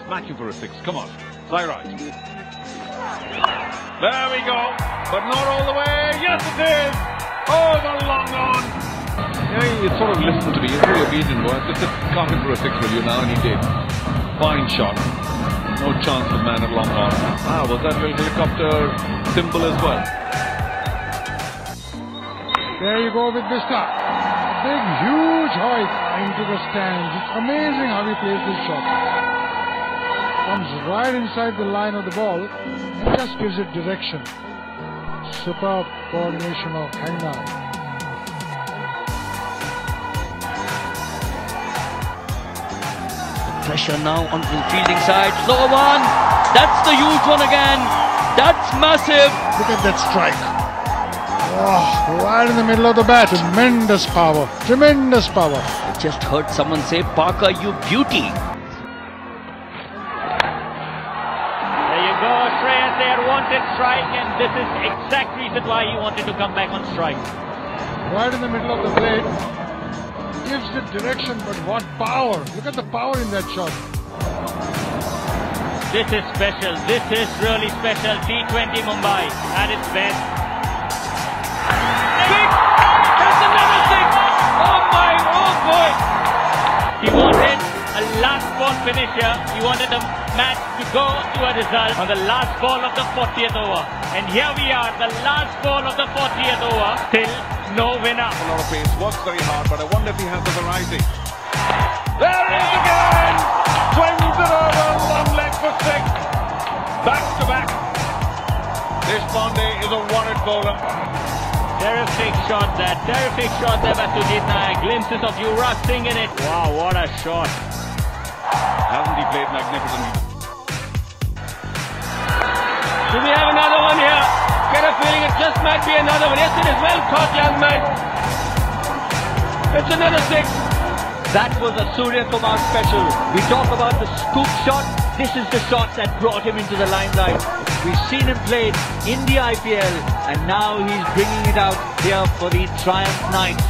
Smacking for a six. Come on. Fly right. There we go. But not all the way. Yes, it is. Oh, the long on. Yeah, you sort of listened to me. It's very obedient. Just carving for a six with you now, and he did. Fine shot. No chance of man at long on. Ah, was that little helicopter symbol as well? There you go with Vista. A big, huge height into the stands. It's amazing how he plays this shot. Comes right inside the line of the ball and just gives it direction. Superb coordination of Hangman. Pressure now on the fielding side. Slow one. That's the huge one again. That's massive. Look at that strike. Oh, right in the middle of the bat. Tremendous power. Tremendous power. I just heard someone say, Parker, you beauty. There you go, Shreyas there wanted strike, and this is exact reason why he wanted to come back on strike. Right in the middle of the plate. Gives the direction, but what power. Look at the power in that shot. This is special. This is really special. T20 Mumbai at its best. Six! That's another six! Oh my, oh boy! He wanted a last ball finisher. He wanted the match to go to a result on the last ball of the 40th over. And here we are, the last ball of the 40th over. Still no winner. A lot of pace, works very hard, but I wonder if he has the variety. There he is again! Twins it over, long leg for six. Back to back. Deshpande is a worried bowler. Terrific shot there, terrific shot there by Sujit Nayak. Glimpses of Yuvraj Singh in it. Wow, what a shot. Hasn't he played magnificently? Do we have another one here? Get a feeling it just might be another one. Yes, it is well caught, young man. It's another six. That was a Surya Kumar special. We talk about the scoop shot. This is the shot that brought him into the limelight. We've seen him play in the IPL, and now he's bringing it out here for the Triumph Nights.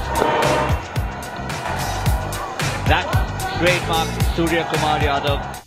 That's trademark Surya Kumar Yadav.